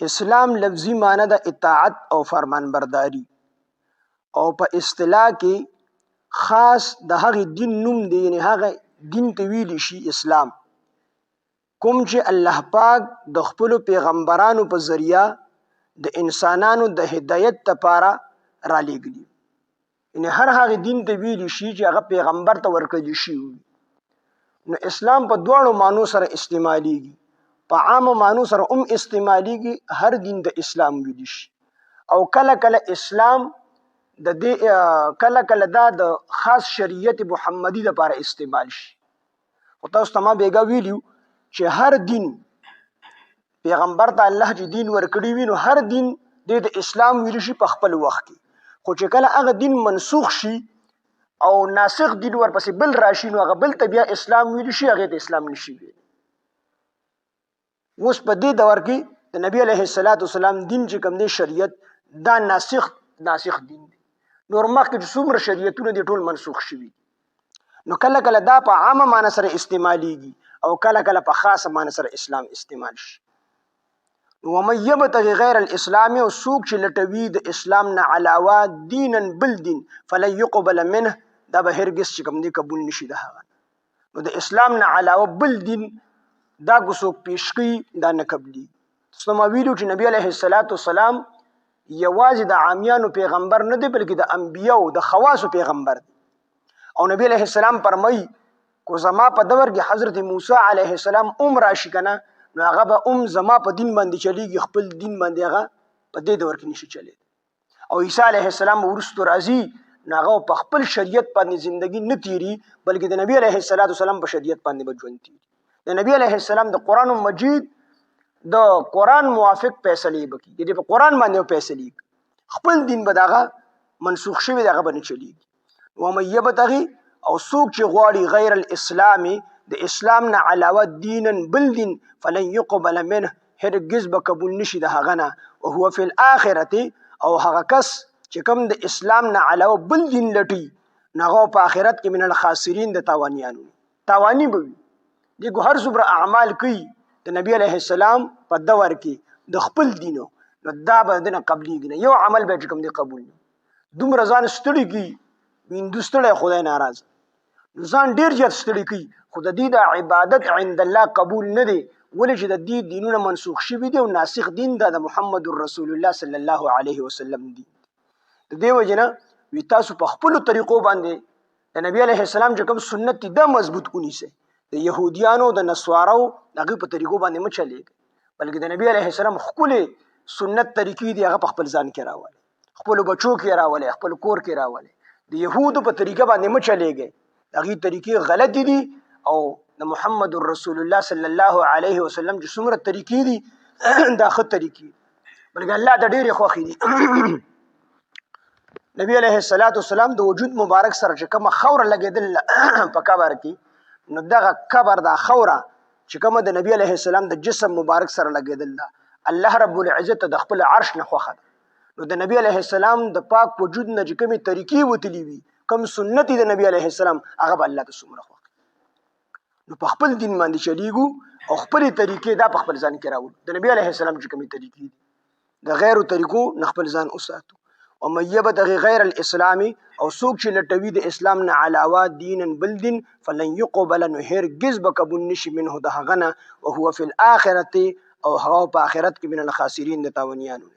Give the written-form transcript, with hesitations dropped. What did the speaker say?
اسلام لفظی معنی د اطاعت او فرمانبرداری، او په اصطلاح کې خاص د هغه دین نوم دی، یعنی هغه دین ته ویل شي اسلام کوم چې الله پاک د خپل پیغمبرانو په ذریعہ د انسانانو د هدایت لپاره را لېږلی. یعنی هر هغه دین ته ویل شي چې هغه پیغمبر ته ورکړل شي. نو اسلام په دواړو معنو سره استعمالیږي، په عام معنو سره استعمالیږي. هر دین د اسلام ویل شي، او کله کله اسلام د دې کله کله دا د خاص شریعت محمدي لپاره استعمال شي. خو تاسو ته ما بیګا ویلیو چې هر دین پیغمبر ته الله چې دین ورکړی وي، نو هر دین د اسلام ویل شي په خپل وخت کې. خو چې کله هغه دین منسوخ شي او ناسخ دین ورپسې بل راشي، نو هغه بل ته بیا اسلام ویل شي، هغه د اسلام نشي ویل. اوس په دې دور کې د نبی علیه السلام دین چې کوم دی شریعت، دا ناسخ دین دی. نور مخکې چې څومره شریعتونه دي ټول منسوخ شوي. نو کله کله دا په عامه معنی سره استعمالیږي، او کله کله په خاصه معنی سره اسلام استعمال شي. ومن یبتغي غیر الاسلام، او څوک چې لټوي د اسلام نه علاوه دینا بل دین، فلن يقبل منه، دا به هرگز چې کوم دی قبول نشي د هغه. نو د اسلام نه علاوه بل دین دا کو څوک پیش کوي، دا نه قبلي. تاسو ما ویلو چې نبی علیه السلام یوازې د عامیانو پیغمبر نه دی، بلکې د انبیاو د خواصو پیغمبر دی. او نبی علیه السلام فرمایي کو زما په دور کې حضرت موسی علیه السلام راشي کنه، نو هغه به زما په دین باندې چلیږي، خپل دین باندې هغه په دې دور کې نشي چلی. او عیسی علیه السلام وروسته راځي، نو هغه په خپل شریعت باندې زندگی نه تیری، بلکې د نبی علیه السلام په شریعت باندې به ژوند تیری. د نبی علیه السلام د قرآن مجید د قرآن موافق فیصلې بکی، چې په قرآن باندې فیصلې، خپل دین به دغه منسوخ شوی دغه به نه چلیږي. ومن یبتغي، او څوک چې غواړي غیر الاسلام، د اسلام نه علاوه دینا بل دین، فلن يقبل منه، هرگز به قبول نشي د هغه نه. وهو فی الاخرته، او هغه کس چې کوم د اسلام نه علاوه بل دین لټي، نو هغه په آخرت کې من الخاسرین، د تاوانیانو تاوانی به وي. دغه هر څومره اعمال کوي د نبی علیه السلام په دور کې د خپل دینو، نو دا به دنه قبلیږي نه. یو عمل به چې کوم دی قبول نه. دومره ځان ستړي کوي، ویندو ستړی خدای ناراض، ځان ډیر زیات ستړي کوي، خو د دې د عبادت عند الله قبول نه دی. ولې چې د دې دینونه منسوخ شوي دي، او ناسخ دین دا د محمد رسول الله صلی الله علیه وسلم دی. د دې وجه نه وي تاسو په خپلو طریقو باندې د نبی علیه السلام چې کوم سنت دی دا مضبوط ونیسئ. د یهودیانو د نصوارو دغه په طریقو باندې مه چلیږئ، بلکې د نبی علیه السلام ښکلې سنت طریقې دي هغه په خپل ځان کې راولئ، خپلو بچو کې راولئ، خپل کور کې راولئ. د یهودو په طریقه باندې مه چلیږئ، هغې طریقې غلطې دي. او د محمد رسول الله صلی الله علیه وسلم چې څومره طریقې دي دا ښه طریقې دي، بلکې الله ته ډېرې خوښې دي. نبی علیه السلام د وجود مبارک سره چې کومه خوره لګېدل په قبر کې، نو دغه قبر دا خوره چې کومه د نبی علیه السلام د جسم مبارک سره لګېدل ده، الله رب العزت د خپل عرش نه خوښه ده. نو د نبی علیه السلام د پاک وجود نه چې کومې طریقې وتلي وي، کوم سنت د نبی علیه السلام، هغه به الله ته څومره خوښ. نو په خپل دین باندې چلیږو، او خپلې طریقې دا په خپل ځان کې راوړو. د نبی علیه السلام چې کومې طریقې دي، د غیرو طریقو نه خپل ځان وساتو. ومن یبتغي غیر الاسلام، او څوک چې لټوي د اسلام نه علاوه دینا بل دین، فلن يقبل، نو هرگز به قبول نشي منه د هغه نه. وهو فی الاخرته، او هغه په آخرت کې من الخاسرین، د تاوانیانو.